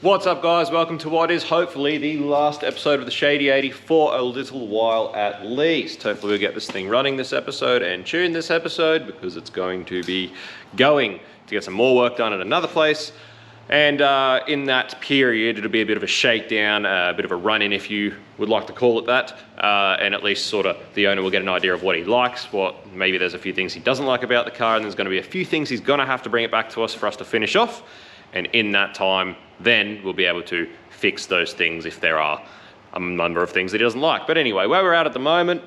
What's up guys, welcome to what is hopefully the last episode of the Shady 80 for a little while at least. Hopefully we'll get this thing running this episode and tune this episode because it's going to be going to get some more work done at another place. And in that period, it'll be a bit of a shakedown, a bit of a run-in if you would like to call it that. And at least sort of the owner will get an idea of what he likes, maybe there's a few things he doesn't like about the car, and there's gonna be a few things he's gonna have to bring it back to us for us to finish off. And in that time, then we'll be able to fix those things if there are a number of things that he doesn't like. But anyway, where we're at the moment,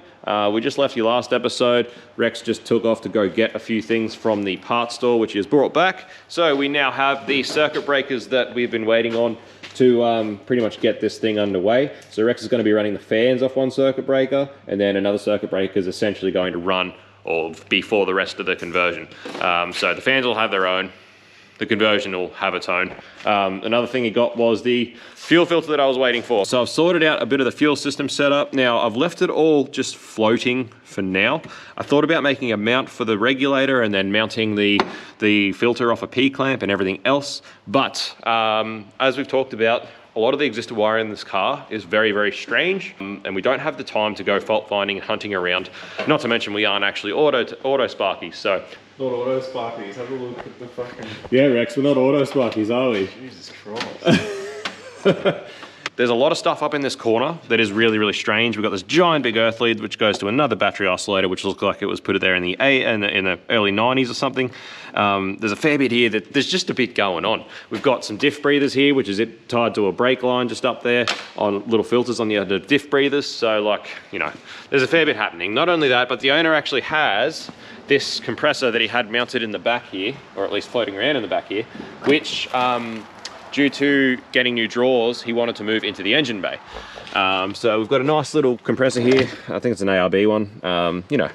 we just left you last episode. Rex just took off to go get a few things from the parts store, which he has brought back. So we now have the circuit breakers that we've been waiting on to pretty much get this thing underway. So Rex is going to be running the fans off one circuit breaker, and then another circuit breaker is essentially going to run or before the rest of the conversion. So the fans will have their own. The conversion will have its own. Another thing he got was the fuel filter that I was waiting for. So I've sorted out a bit of the fuel system setup. Now I've left it all just floating for now. I thought about making a mount for the regulator and then mounting the filter off a P-clamp and everything else. But as we've talked about, a lot of the existing wiring in this car is very, very strange, and we don't have the time to go fault finding and hunting around. Not to mention we aren't actually auto sparkies, so. Not auto sparkies, have a look at the fucking... Yeah, Rex, we're not auto sparkies, are we? Jesus Christ. There's a lot of stuff up in this corner that is really, really strange. We've got this giant big earth lead, which goes to another battery oscillator, which looks like it was put there in the early 90s or something. There's a fair bit here that there's just a bit going on. We've got some diff breathers here, which is it tied to a brake line just up there on little filters on the other diff breathers. So like, you know, there's a fair bit happening. Not only that, but the owner actually has this compressor that he had mounted in the back here, or at least floating around in the back here, which due to getting new drawers, he wanted to move into the engine bay. So we've got a nice little compressor here. I think it's an ARB one. You know,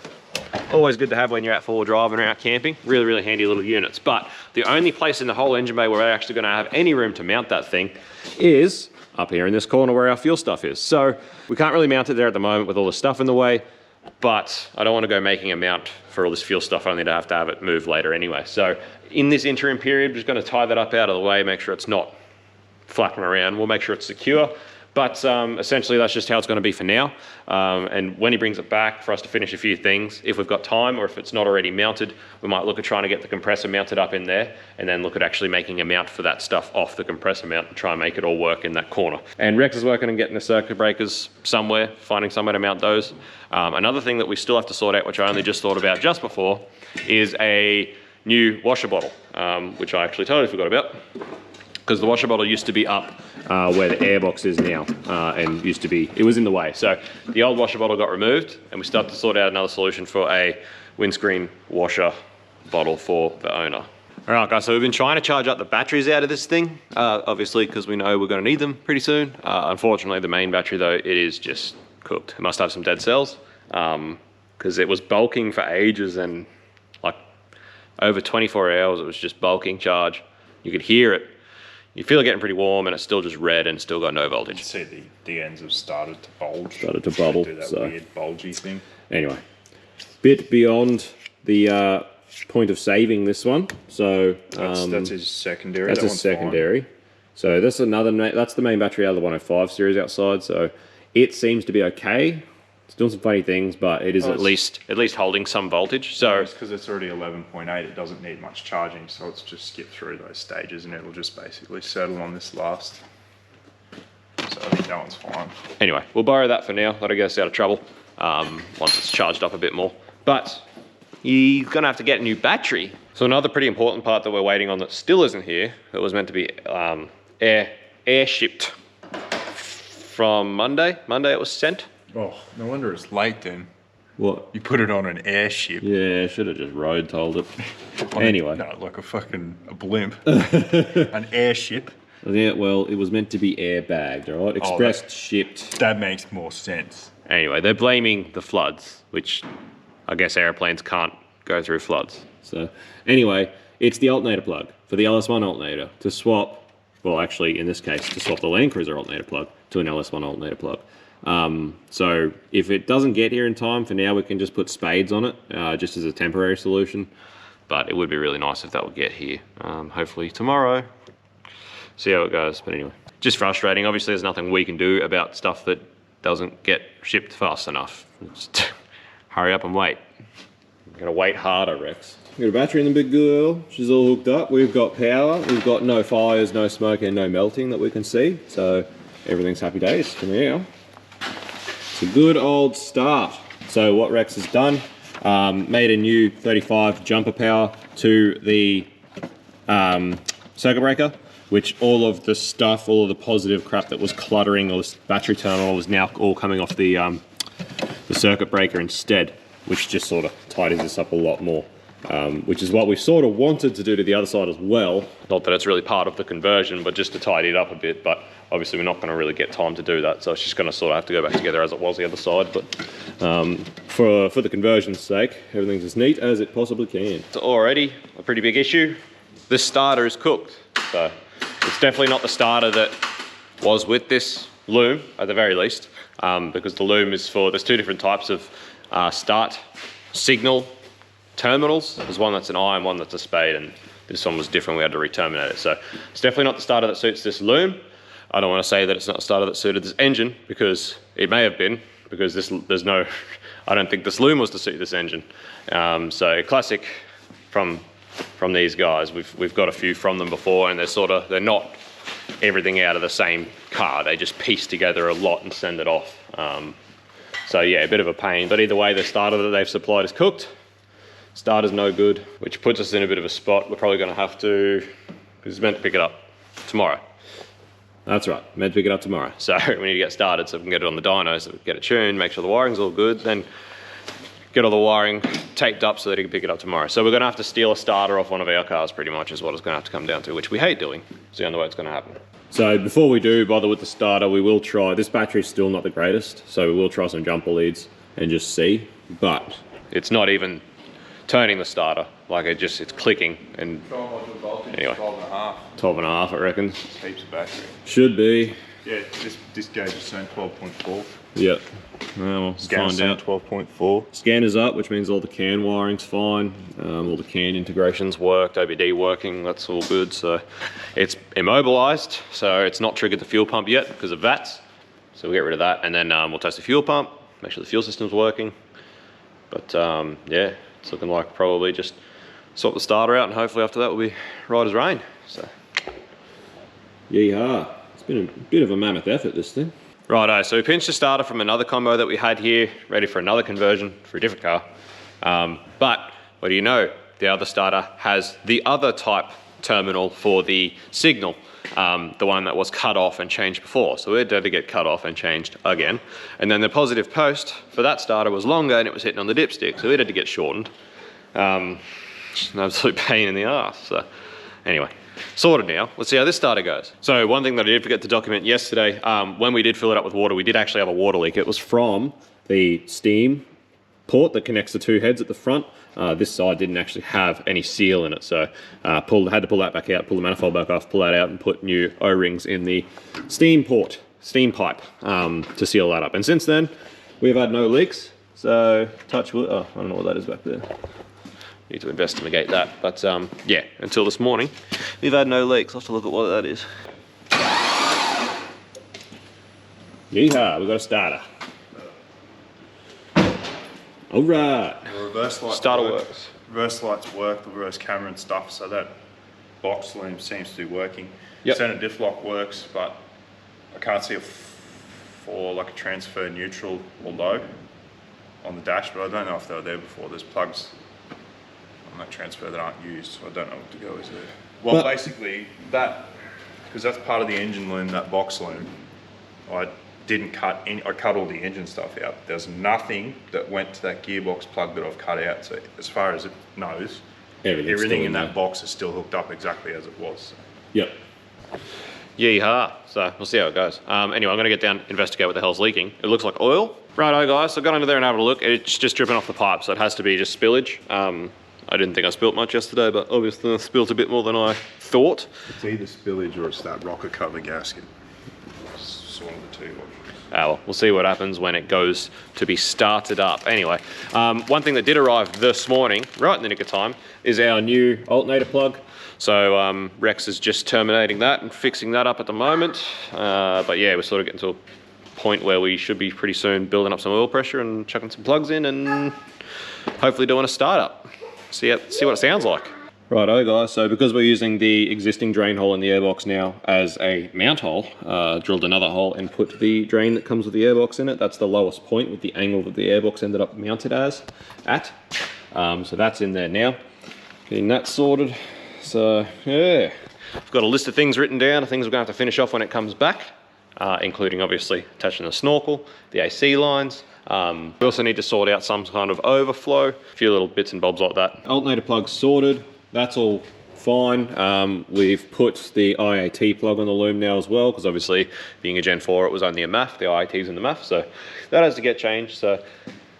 always good to have when you're out four-wheel drive and out camping. Really, really handy little units. But the only place in the whole engine bay where we're actually gonna have any room to mount that thing is up here in this corner where our fuel stuff is. So we can't really mount it there at the moment with all the stuff in the way, but I don't want to go making a mount for all this fuel stuff only to have it moved later anyway. So in this interim period, we're just going to tie that up out of the way, make sure it's not flapping around. We'll make sure it's secure. But essentially that's just how it's going to be for now. And when he brings it back for us to finish a few things, if we've got time or if it's not already mounted, we might look at trying to get the compressor mounted up in there and then look at actually making a mount for that stuff off the compressor mount and try and make it all work in that corner. And Rex is working on getting the circuit breakers somewhere, finding somewhere to mount those. Another thing that we still have to sort out, which I only just thought about just before, is a new washer bottle, which I actually totally forgot about. Because the washer bottle used to be up where the airbox is now, and it was in the way. So the old washer bottle got removed, and we started to sort out another solution for a windscreen washer bottle for the owner. All right, guys, so we've been trying to charge up the batteries out of this thing, obviously, because we know we're gonna need them pretty soon. Unfortunately, the main battery, though, it is just cooked. It must have some dead cells, because it was bulking for ages, and like over 24 hours, it was just bulking charge. You could hear it. You feel it getting pretty warm, and it's still just red and still got no voltage. You see the ends have started to bulge. Started to bubble. Do that weird bulgy thing. Anyway, bit beyond the point of saving this one. So that's his secondary. That's his secondary. Fine. So that's that's the main battery out of the 105 series outside. So it seems to be okay. It's doing some funny things, but it is at least holding some voltage. So it's because it's already 11.8, it doesn't need much charging, so it's just skip through those stages and it'll just basically settle on this last. So I think that one's fine. Anyway, we'll borrow that for now. Let it get us out of trouble once it's charged up a bit more. But you're gonna have to get a new battery. So another pretty important part that we're waiting on that still isn't here, that was meant to be air shipped from Monday. Monday it was sent. Oh, no wonder it's late then. What? You put it on an airship. Yeah, should have just road told it. Anyway. No, like a blimp. An airship. Yeah, well, it was meant to be airbagged, all right? Express shipped. That makes more sense. Anyway, they're blaming the floods, which I guess airplanes can't go through floods. So anyway, it's the alternator plug for the LS1 alternator to swap, well, actually, in this case, to swap the Landcruiser alternator plug to an LS1 alternator plug. So if it doesn't get here in time, for now we can just put spades on it, just as a temporary solution. But it would be really nice if that would get here, hopefully tomorrow. see how it goes. But anyway, just frustrating. Obviously, there's nothing we can do about stuff that doesn't get shipped fast enough. Just hurry up and wait. Gotta wait harder, Rex. We've got a battery in the big girl. She's all hooked up. We've got power. We've got no fires, no smoke, and no melting that we can see. So everything's happy days for now. It's a good old start. So what Rex has done, made a new 35 jumper power to the circuit breaker, which all of the stuff, all of the positive crap that was cluttering or this battery terminal was now all coming off the circuit breaker instead, which just sort of tidies this up a lot more. Which is what we sort of wanted to do to the other side as well. Not that it's really part of the conversion, but just to tidy it up a bit. But obviously we're not going to really get time to do that, so it's just going to sort of have to go back together as it was the other side. But for the conversion's sake, everything's as neat as it possibly can. It's already a pretty big issue. This starter is cooked, so it's definitely not the starter that was with this loom at the very least, because the loom is for, there's two different types of start signal terminals. There's one that's an eye and one that's a spade, and this one was different. We had to re-terminate it. So it's definitely not the starter that suits this loom. I don't want to say that it's not the starter that suited this engine, because it may have been, because there's no, I don't think this loom was to suit this engine. So classic from these guys. We've got a few from them before, and they're not everything out of the same car. They just piece together a lot and send it off. So yeah, a bit of a pain, but either way, the starter that they've supplied is cooked. Starter's no good, which puts us in a bit of a spot. We're probably going to have to, because it's meant to pick it up tomorrow. That's right, meant to pick it up tomorrow. So we need to get started so we can get it on the dyno, so we can get it tuned, make sure the wiring's all good, then get all the wiring taped up so that he can pick it up tomorrow. So we're going to have to steal a starter off one of our cars, pretty much is what it's going to have to come down to, which we hate doing. It's the only way it's going to happen. So before we do bother with the starter, we will try, this battery's still not the greatest, so we will try some jumper leads and just see, but it's not even turning the starter, like it's clicking, and anyway, 12.5 I reckon. Heaps of battery. Should be. Yeah, this gauge is saying 12.4. Yep. Well, we'll find out. 12.4. Scanner's up, which means all the CAN wiring's fine. All the CAN integrations worked, OBD working, that's all good. So it's immobilized, so it's not triggered the fuel pump yet because of VATs. So we'll get rid of that, and then we'll test the fuel pump, make sure the fuel system's working. But yeah, it's looking like probably just swap the starter out, and hopefully after that we'll be right as rain. So yeehaw. It's been a bit of a mammoth effort, this thing. Righto, so we pinched the starter from another combo that we had here, ready for another conversion for a different car. But what do you know? The other starter has the other type terminal for the signal, the one that was cut off and changed before. So we had to get cut off and changed again. And then the positive post for that starter was longer and it was hitting on the dipstick, so we had to get shortened. An absolute pain in the ass. So anyway, sorted now. Let's see how this starter goes. So one thing that I did forget to document yesterday, when we did fill it up with water, we did actually have a water leak. It was from the steam port that connects the two heads at the front. This side didn't actually have any seal in it, so had to pull that back out, pull the manifold back off, pull that out, and put new O-rings in the steam pipe to seal that up. And since then, we've had no leaks. So touch wood. Oh, I don't know what that is back there. Need to investigate that, but yeah, until this morning, we've had no leaks. I'll have to look at what that is. Yeehaw, we've got a starter. All right. The reverse lights starter works. Reverse lights work, the reverse camera and stuff, so that box loom seems to be working. Yep. Center diff lock works, but I can't see for like a transfer neutral or low on the dash, but I don't know if they were there before. There's plugs on that transfer that aren't used, so I don't know what to go is there. Well, basically that, because that's part of the engine loom, that box loom, I didn't cut any, I cut all the engine stuff out. There's nothing that went to that gearbox plug that I've cut out, so as far as it knows, everything in that box is still hooked up exactly as it was. So. Yep. Yeehaw. So we'll see how it goes. Anyway, I'm gonna get down, investigate what the hell's leaking. It looks like oil. Righto guys, so I got under there and had a look. It's just dripping off the pipe, so it has to be just spillage. I didn't think I spilt much yesterday, but obviously I spilt a bit more than I thought. It's either spillage or it's that rocker cover gasket. It's one of the two. well, we'll see what happens when it goes to be started up. Anyway, one thing that did arrive this morning, right in the nick of time, is our new alternator plug. So Rex is just terminating that and fixing that up at the moment. But yeah, we're sort of getting to a point where we should be pretty soon building up some oil pressure and chucking some plugs in and hopefully doing a startup. See what it sounds like. Righto guys, so because we're using the existing drain hole in the airbox now as a mount hole, drilled another hole and put the drain that comes with the airbox in it. That's the lowest point with the angle that the airbox ended up mounted at. So that's in there now. Getting that sorted. So yeah, I've got a list of things written down, things we're going to have to finish off when it comes back, including obviously attaching the snorkel, the AC lines. We also need to sort out some kind of overflow, a few little bits and bobs like that. Alternator plug sorted. That's all fine. We've put the IAT plug on the loom now as well, because obviously being a Gen 4, it was only a MAF, the IAT's in the MAF, so that has to get changed. So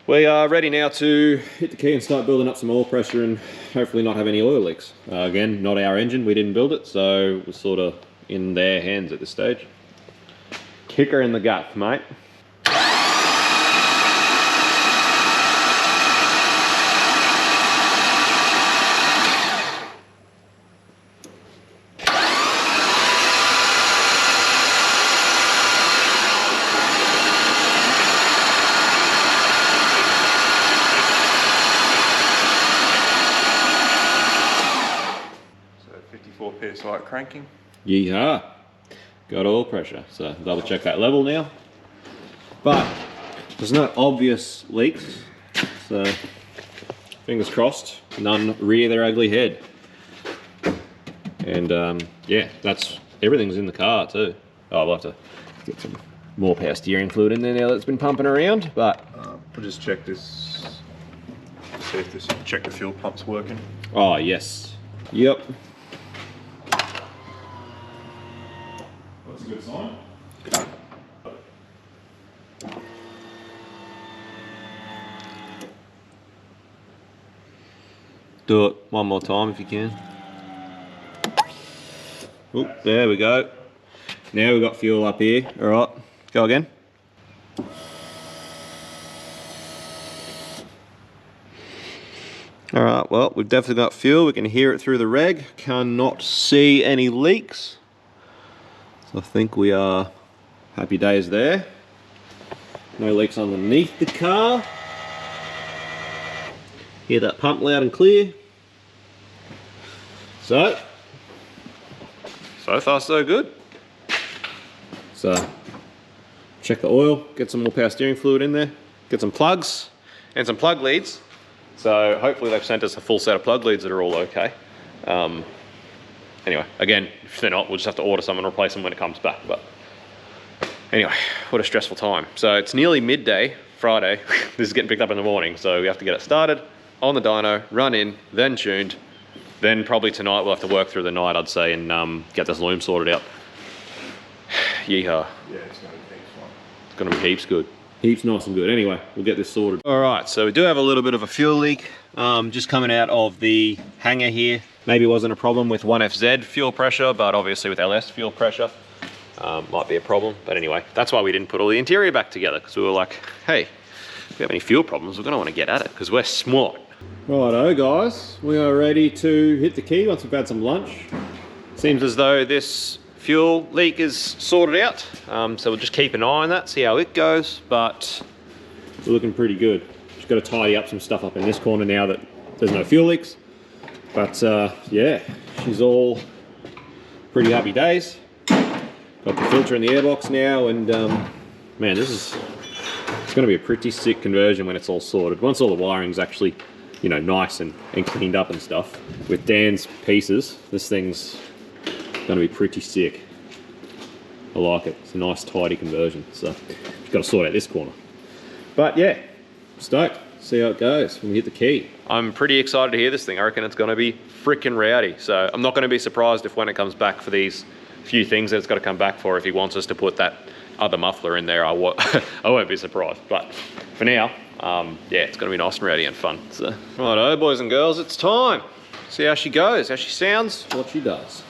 we are ready now to hit the key and start building up some oil pressure and hopefully not have any oil leaks. Again, not our engine, we didn't build it, so we're sort of in their hands at this stage. Kicker in the gut, mate. PSI cranking. Yeehaw. Got oil pressure, so double check that level now. But there's no obvious leaks, so fingers crossed, none rear their ugly head. And yeah, everything's in the car too. Oh, I'll have to get some more power steering fluid in there now that it's been pumping around, but... We'll just check this, see if this, check the fuel pump's working. Oh, yes. Yep. That's a good sign. Do it one more time if you can. Oop, there we go. Now we've got fuel up here. All right, go again. All right, well, we've definitely got fuel. We can hear it through the reg. Cannot see any leaks. So I think we are happy days there. No leaks underneath the car. Hear that pump loud and clear. So far so good. So check the oil, get some more power steering fluid in there, get some plugs and some plug leads. So hopefully they've sent us a full set of plug leads that are all okay. Anyway, again, if they're not, we'll just have to order some and replace them when it comes back. But anyway, what a stressful time. So it's nearly midday, Friday. This is getting picked up in the morning, so we have to get it started on the dyno, run in, then tuned. Then probably tonight we'll have to work through the night, I'd say, and get this loom sorted out. Yeehaw. Yeah, it's going to be heaps fun. It's going to be heaps good. Heaps nice and good. Anyway, we'll get this sorted. All right, so we do have a little bit of a fuel leak just coming out of the hanger here. Maybe it wasn't a problem with 1FZ fuel pressure, but obviously with LS fuel pressure, might be a problem. But anyway, that's why we didn't put all the interior back together, because we were like, hey, if we have any fuel problems, we're going to want to get at it, because we're smart. Righto, guys, we are ready to hit the key once we've had some lunch. Seems as though this fuel leak is sorted out, so we'll just keep an eye on that, see how it goes, but we're looking pretty good. Just got to tidy up some stuff up in this corner now that there's no fuel leaks. But yeah, she's all pretty happy days. Got the filter in the airbox now, and man, it's going to be a pretty sick conversion when it's all sorted. Once all the wiring's actually, you know, nice and cleaned up and stuff, with Dan's pieces, this thing's going to be pretty sick. I like it. It's a nice tidy conversion. So just got to sort out this corner. But yeah, stoked. See how it goes when we hit the key. I'm pretty excited to hear this thing. I reckon it's going to be freaking rowdy. So I'm not going to be surprised if when it comes back for these few things that it's got to come back for, if he wants us to put that other muffler in there, I won't be surprised. But for now, yeah, it's going to be nice and rowdy and fun. So, righto, boys and girls, it's time. See how she goes, how she sounds, what she does.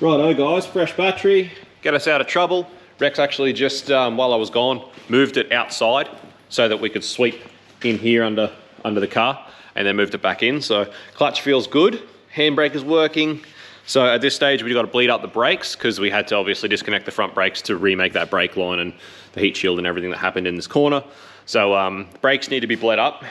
Righto guys, fresh battery, get us out of trouble. Rex actually just, while I was gone, moved it outside so that we could sweep in here under the car and then moved it back in. So clutch feels good, handbrake is working. So at this stage, we've got to bleed up the brakes because we had to obviously disconnect the front brakes to remake that brake line and the heat shield and everything that happened in this corner. So brakes need to be bled up,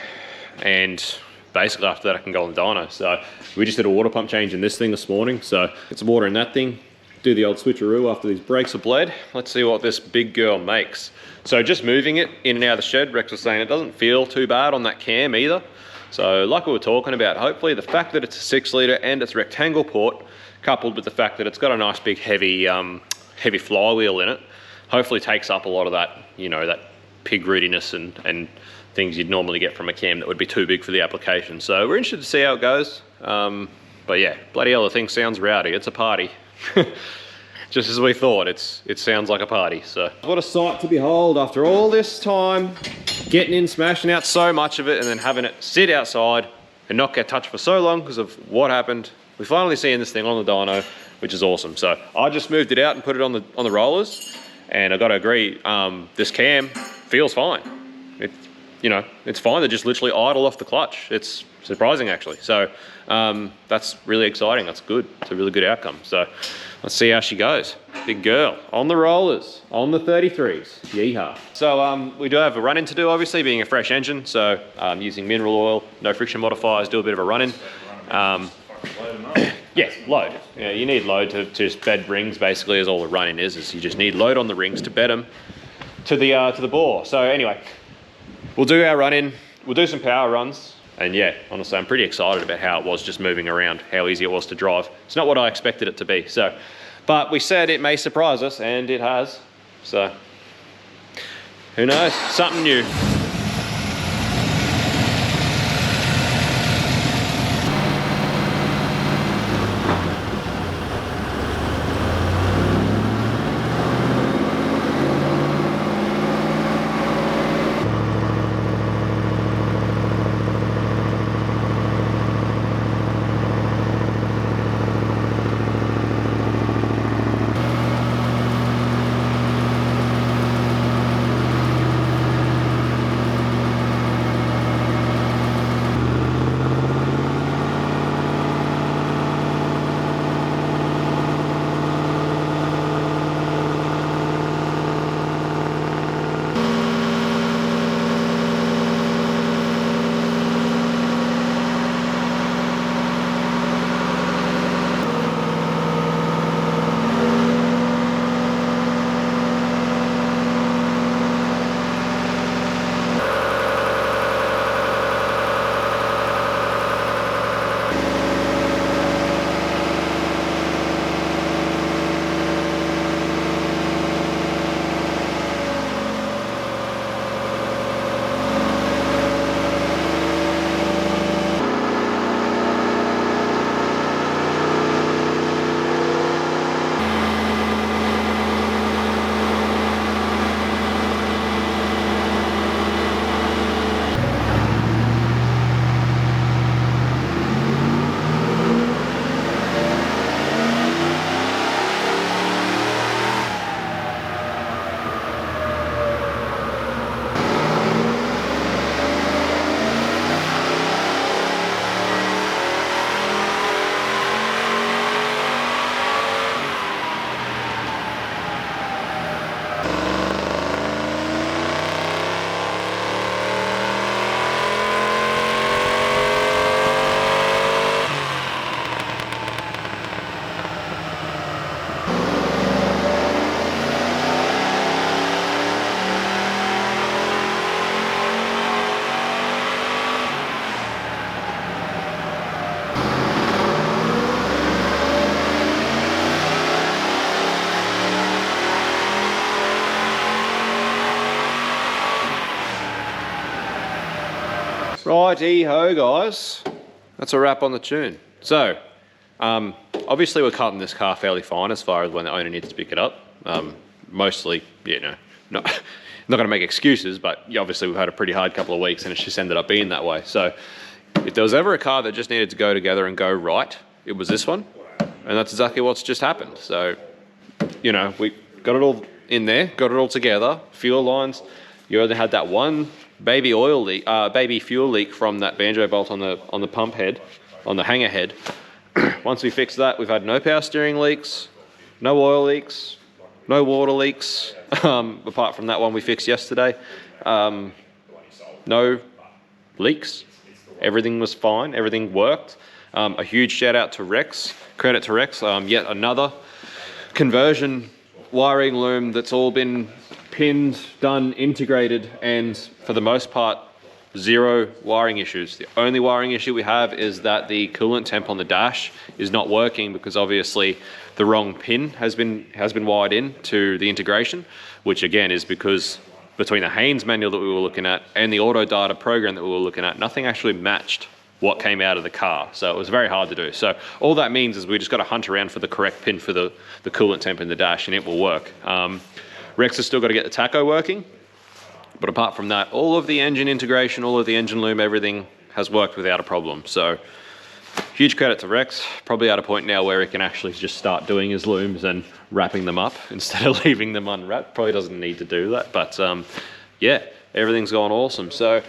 and basically after that I can go on the dyno. So we just did a water pump change in this thing this morning. So get some water in that thing, do the old switcheroo after these brakes are bled. Let's see what this big girl makes. So just moving it in and out of the shed, Rex was saying it doesn't feel too bad on that cam either. So like we were talking about, hopefully the fact that it's a 6 litre and it's rectangle port, coupled with the fact that it's got a nice big heavy flywheel in it, hopefully takes up a lot of that, you know, that pig rootiness and things you'd normally get from a cam that would be too big for the application. So we're interested to see how it goes. But yeah, bloody hell, the thing sounds rowdy. It's a party. Just as we thought, it sounds like a party. So what a sight to behold after all this time, getting in, smashing out so much of it and then having it sit outside and not get touched for so long because of what happened. We're finally seeing this thing on the dyno, which is awesome. So I just moved it out and put it on the rollers, and I got to agree, this cam feels fine. You know, it's fine to just literally idle off the clutch. It's surprising actually. So that's really exciting. That's good. It's a really good outcome. So let's see how she goes. Big girl on the rollers, on the 33s. Yeehaw. So we do have a run-in to do, obviously, being a fresh engine. So using mineral oil, no friction modifiers, do a bit of a run-in. Yes, load. Yeah, you need load to just bed rings. Basically, is all the run-in is you just need load on the rings to bed them to the bore. So anyway, we'll do our run-in. We'll do some power runs, and yeah, honestly, I'm pretty excited about how it was just moving around, how easy it was to drive. It's not what I expected it to be. So, but we said it may surprise us, and it has. So who knows? Something new. Righty-ho, guys. That's a wrap on the tune. So, obviously we're cutting this car fairly fine as far as when the owner needs to pick it up. Mostly, you know, not going to make excuses, but obviously we've had a pretty hard couple of weeks and it's just ended up being that way. So, if there was ever a car that just needed to go together and go right, it was this one. And that's exactly what's just happened. So, you know, we got it all in there, got it all together, fuel lines. You only had that one baby oil leak, baby fuel leak from that banjo bolt on the pump head, on the hanger head. Once we fixed that, we've had no power steering leaks, no oil leaks, no water leaks, apart from that one we fixed yesterday. No leaks. Everything was fine. Everything worked. A huge shout out to Rex. Credit to Rex. Yet another conversion wiring loom that's all been pinned, done, integrated, and for the most part, zero wiring issues. The only wiring issue we have is that the coolant temp on the dash is not working because obviously the wrong pin has been wired in to the integration, which again is because between the Haynes manual that we were looking at and the auto data program that we were looking at, nothing actually matched what came out of the car. So it was very hard to do. So all that means is we just got to hunt around for the correct pin for the coolant temp in the dash, and it will work. Rex has still got to get the tacho working. But apart from that, all of the engine integration, all of the engine loom, everything has worked without a problem. So huge credit to Rex. Probably at a point now where he can actually just start doing his looms and wrapping them up instead of leaving them unwrapped. Probably doesn't need to do that. But yeah, everything's gone awesome. So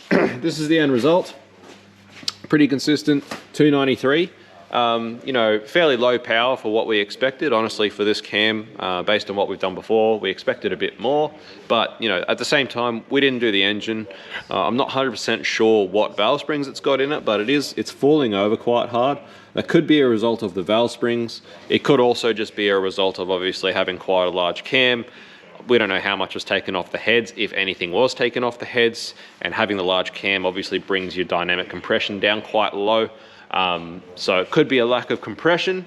this is the end result. Pretty consistent, 293. You know, fairly low power for what we expected. Honestly, for this cam, based on what we've done before, we expected a bit more. But, you know, at the same time, we didn't do the engine. I'm not 100% sure what valve springs it's got in it, but it's falling over quite hard. That could be a result of the valve springs. It could also just be a result of obviously having quite a large cam. We don't know how much was taken off the heads, if anything was taken off the heads, and having the large cam obviously brings your dynamic compression down quite low. So it could be a lack of compression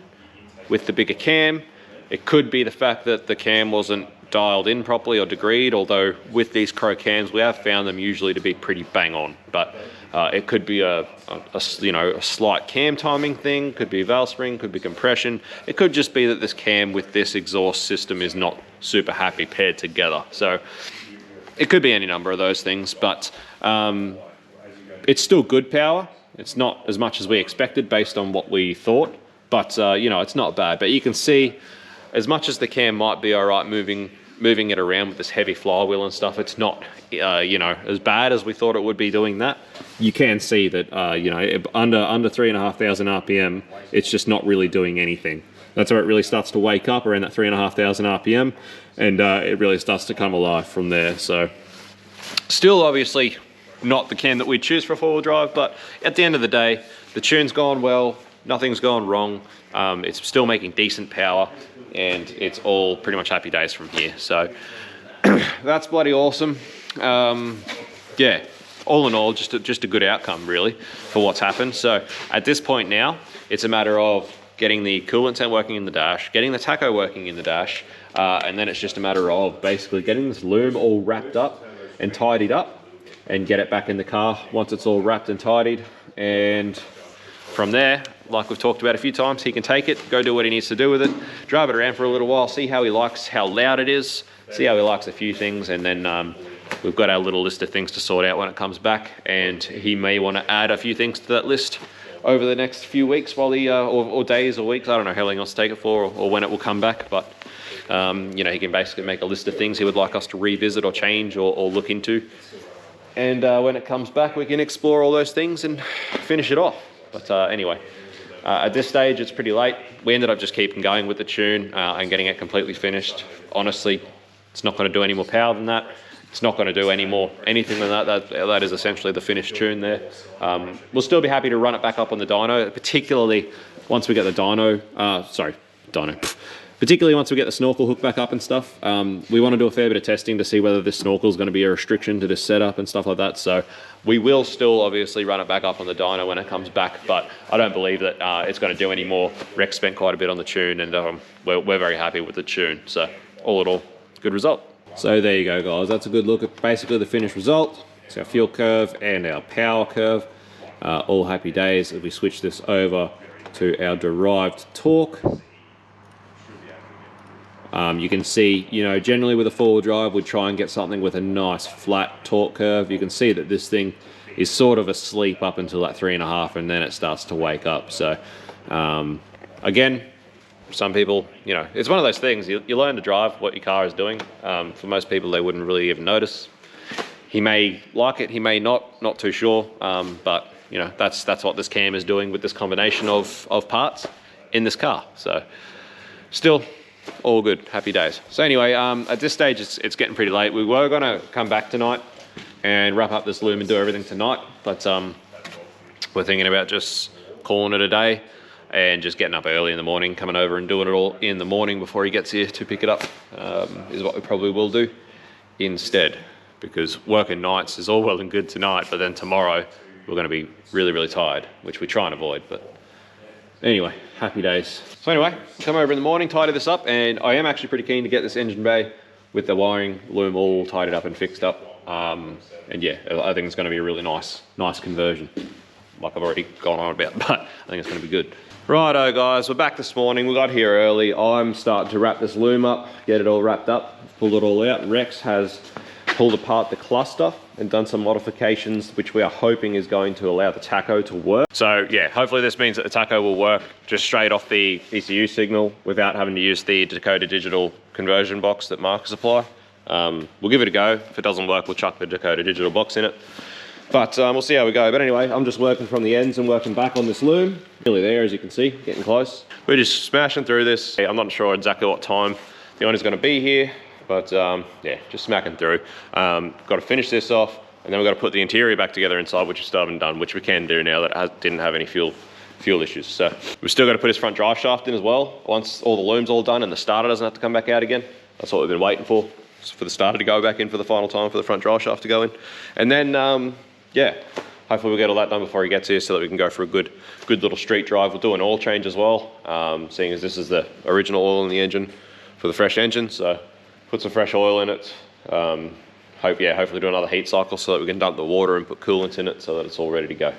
with the bigger cam. It could be the fact that the cam wasn't dialed in properly or degreed, although with these Crow cams we have found them usually to be pretty bang on. But it could be a slight cam timing thing, could be valve spring, could be compression. It could just be that this cam with this exhaust system is not super happy paired together. So it could be any number of those things, but it's still good power. It's not as much as we expected based on what we thought, but you know, it's not bad. But you can see, as much as the cam might be all right moving it around with this heavy flywheel and stuff, it's not you know, as bad as we thought it would be doing that. You can see that you know, under 3,500 RPM, it's just not really doing anything. That's where it really starts to wake up, around that 3,500 RPM, and it really starts to come alive from there. So still obviously not the cam that we choose for four-wheel drive, but at the end of the day, the tune's gone well, nothing's gone wrong. It's still making decent power, and it's all pretty much happy days from here. So that's bloody awesome. Yeah, all in all, just a good outcome really for what's happened. So at this point now, it's a matter of getting the coolant tank working in the dash, getting the tacho working in the dash, and then it's just a matter of basically getting this loom all wrapped up and tidied up, and get it back in the car once it's all wrapped and tidied. And from there, like we've talked about a few times, he can take it, go do what he needs to do with it, drive it around for a little while, see how he likes how loud it is, see how he likes a few things, and then we've got our little list of things to sort out when it comes back, and he may want to add a few things to that list over the next few weeks while he, or days or weeks. I don't know how long he wants to take it for, or when it will come back, but you know, he can basically make a list of things he would like us to revisit or change or look into. And when it comes back, we can explore all those things and finish it off. But anyway, at this stage, it's pretty late. We ended up just keeping going with the tune and getting it completely finished. Honestly, it's not going to do any more power than that. It's not going to do anything than that. That is essentially the finished tune there. We'll still be happy to run it back up on the dyno, particularly once we get the particularly once we get the snorkel hooked back up and stuff. We want to do a fair bit of testing to see whether this snorkel is going to be a restriction to this setup and stuff like that. So we will still obviously run it back up on the dyno when it comes back, but I don't believe that it's going to do any more. Rex spent quite a bit on the tune, and we're very happy with the tune. So all in all, good result. So there you go, guys. That's a good look at basically the finished result. It's our fuel curve and our power curve. All happy days as we switch this over to our derived torque. You can see, you know, generally with a four-wheel drive, we try and get something with a nice flat torque curve. You can see that this thing is sort of asleep up until that 3.5, and then it starts to wake up. So again, some people, you know, it's one of those things, you learn to drive what your car is doing. For most people, they wouldn't really even notice. He may like it, he may not too sure, but you know, that's what this cam is doing with this combination of parts in this car. So still all good, happy days. So anyway, at this stage, it's getting pretty late. We were gonna come back tonight and wrap up this loom and do everything tonight, but we're thinking about just calling it a day and just getting up early in the morning, coming over and doing it all in the morning before he gets here to pick it up, is what we probably will do instead. Because working nights is all well and good tonight, but then tomorrow we're going to be really, really tired, which we try and avoid. But anyway, happy days. So anyway, come over in the morning, tidy this up, and I am actually pretty keen to get this engine bay with the wiring loom all tidied up and fixed up. And yeah, I think it's going to be a really nice conversion, like I've already gone on about, but I think it's going to be good. Righto guys, we're back this morning. We got here early. I'm starting to wrap this loom up, get it all wrapped up, pulled it all out. Rex has pulled apart the cluster and done some modifications, which we are hoping is going to allow the tacho to work. So yeah, hopefully this means that the tacho will work just straight off the ECU signal without having to use the Dakota digital conversion box that Mark supply. We'll give it a go. If it doesn't work, we'll chuck the Dakota digital box in it. But we'll see how we go. But anyway, I'm just working from the ends and working back on this loom. Nearly there, as you can see, getting close. We're just smashing through this. I'm not sure exactly what time the owner's gonna be here, but yeah, just smacking through. Got to finish this off, and then we've got to put the interior back together inside, which we still haven't done, which we can do now that it didn't have any fuel issues. So we've still got to put his front drive shaft in as well. Once all the loom's all done and the starter doesn't have to come back out again. That's what we've been waiting for the starter to go back in for the final time, for the front drive shaft to go in. And then, yeah, hopefully we'll get all that done before he gets here so that we can go for a good little street drive. We'll do an oil change as well, seeing as this is the original oil in the engine for the fresh engine. So put some fresh oil in it. Hopefully do another heat cycle so that we can dump the water and put coolant in it so that it's all ready to go.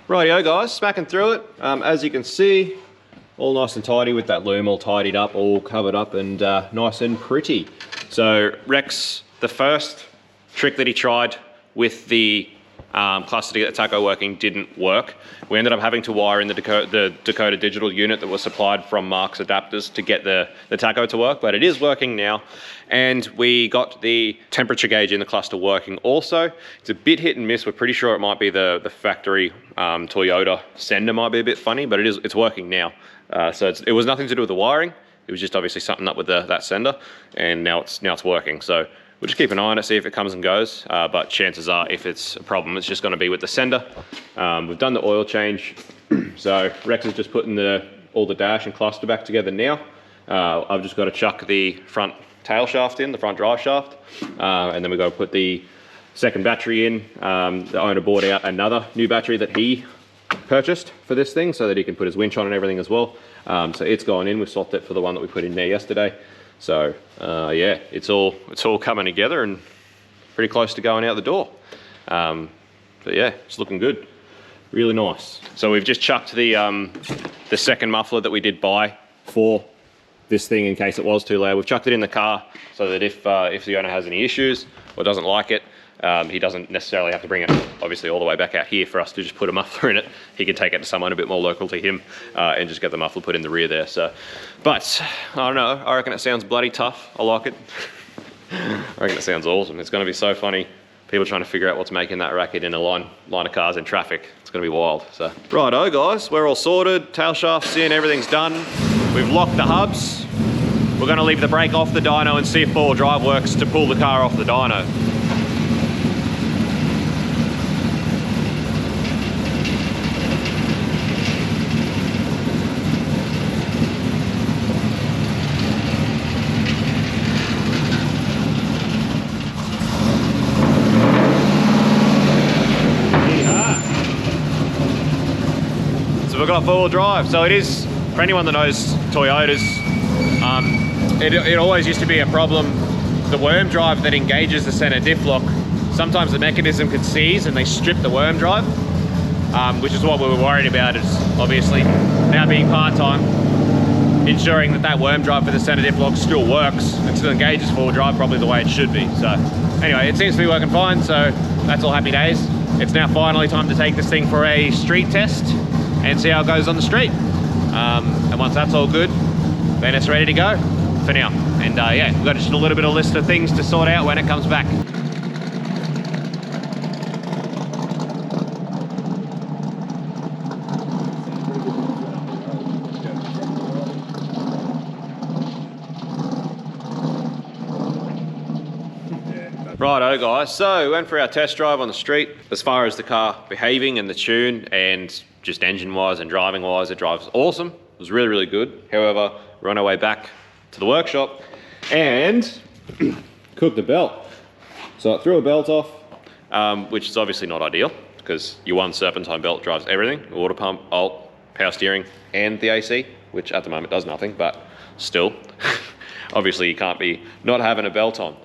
Rightio guys, smacking through it. As you can see, all nice and tidy with that loom all tidied up, all covered up and nice and pretty. So Rex, the first trick that he tried with the cluster to get the tacho working didn't work. We ended up having to wire in the Dakota digital unit that was supplied from Mark's adapters to get the tacho to work, but it is working now. And we got the temperature gauge in the cluster working also. It's a bit hit and miss. We're pretty sure it might be the factory Toyota sender might be a bit funny, but it's working now. So it was nothing to do with the wiring. It was just obviously something up with that sender, and now it's working. So we'll just keep an eye on it, see if it comes and goes, but chances are if it's a problem, it's just gonna be with the sender. We've done the oil change. So Rex is just putting all the dash and cluster back together now. I've just got to chuck the front tail shaft in, the front drive shaft, and then we've got to put the second battery in. The owner bought out another new battery that he purchased for this thing so that he can put his winch on and everything as well. So it's gone in. We swapped it for the one that we put in there yesterday. So yeah, it's all coming together and pretty close to going out the door. But yeah, it's looking good, really nice. So we've just chucked the second muffler that we did buy for this thing in case it was too loud. We've chucked it in the car so that if the owner has any issues or doesn't like it, he doesn't necessarily have to bring it obviously all the way back out here for us to just put a muffler in it. He can take it to someone a bit more local to him and just get the muffler put in the rear there. So, but I don't know, I reckon it sounds bloody tough. I like it. I reckon it sounds awesome. It's gonna be so funny, people trying to figure out what's making that racket in a line of cars in traffic. It's gonna be wild. So righto guys, we're all sorted, tail shaft's in, everything's done. We've locked the hubs. We're gonna leave the brake off the dyno and see if four-wheel drive works to pull the car off the dyno. We've got four-wheel drive, so it is, for anyone that knows Toyotas, it always used to be a problem. The worm drive that engages the center diff lock, sometimes the mechanism could seize and they strip the worm drive, which is what we were worried about, is obviously now being part-time. ensuring that worm drive for the center diff lock still works and still engages forward drive probably the way it should be. So anyway, it seems to be working fine, so that's all happy days. It's now finally time to take this thing for a street test and see how it goes on the street. And once that's all good, then it's ready to go for now. And yeah, we've got just a little bit of list of things to sort out when it comes back. Righto guys, so we went for our test drive on the street. As far as the car behaving and the tune and just engine wise and driving wise, it drives awesome. It was really, really good. However, we're on our way back to the workshop and cooked the belt. So I threw a belt off, which is obviously not ideal because your one serpentine belt drives everything, water pump, alt, power steering, and the AC, which at the moment does nothing, but still. Obviously you can't be not having a belt on.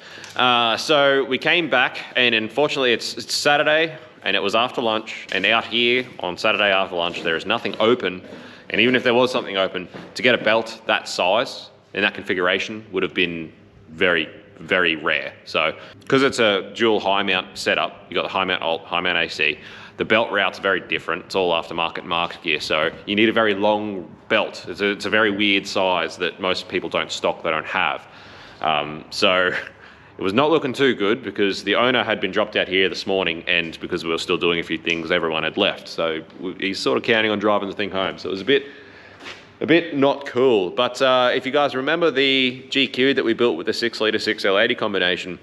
So we came back and unfortunately it's Saturday and it was after lunch, and out here on Saturday after lunch there is nothing open, and even if there was something open, to get a belt that size in that configuration would have been very, very rare. So because it's a dual high mount setup, you got the high mount alt, high mount AC, the belt route's very different. It's all aftermarket market gear, so you need a very long belt. It's a very weird size that most people don't stock, they don't have. So it was not looking too good because the owner had been dropped out here this morning, and because we were still doing a few things, everyone had left. So he's sort of counting on driving the thing home. So it was a bit not cool. But if you guys remember the GQ that we built with the 6-litre 6L80 combination,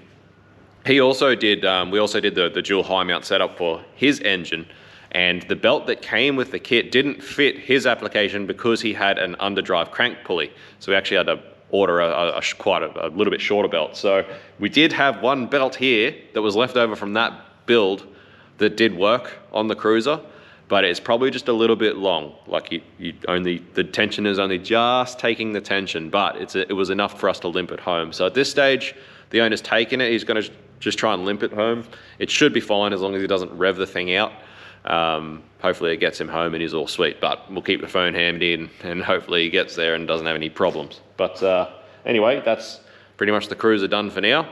he also did, we also did the dual high mount setup for his engine, and the belt that came with the kit didn't fit his application because he had an underdrive crank pulley. So we actually had to order quite a little bit shorter belt. So we did have one belt here that was left over from that build that did work on the Cruiser, but it's probably just a little bit long. Like the tension is only just taking the tension, but it was enough for us to limp it home. So at this stage, the owner's taken it. He's gonna just try and limp it home. It should be fine as long as he doesn't rev the thing out. Hopefully it gets him home and he's all sweet, but we'll keep the phone hammed in and hopefully he gets there and doesn't have any problems. But anyway, that's pretty much the Cruiser done for now.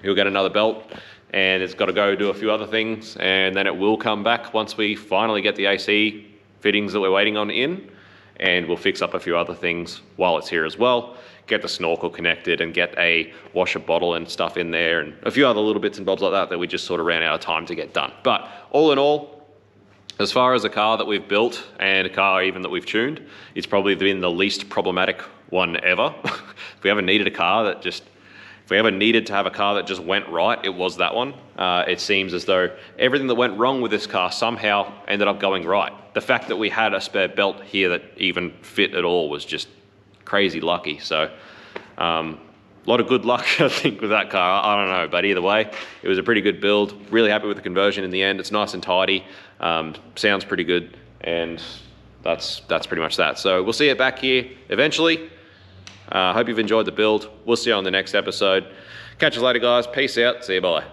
He'll get another belt and it's got to go do a few other things, and then it will come back once we finally get the AC fittings that we're waiting on in, and we'll fix up a few other things while it's here as well. Get the snorkel connected and get a washer bottle and stuff in there, and a few other little bits and bobs like that we just sort of ran out of time to get done. But all in all, as far as a car that we've built and a car even that we've tuned, it's probably been the least problematic one ever. If we ever needed a car that just, if we ever needed to have a car that just went right, it was that one. It seems as though everything that went wrong with this car somehow ended up going right. The fact that we had a spare belt here that even fit at all was just crazy lucky. So a lot of good luck, I think, with that car. I don't know, but either way, it was a pretty good build. Really happy with the conversion in the end. It's nice and tidy, sounds pretty good, and that's pretty much that. So we'll see it back here eventually. Hope you've enjoyed the build. We'll see you on the next episode. Catch us later, guys. Peace out. See you. Bye.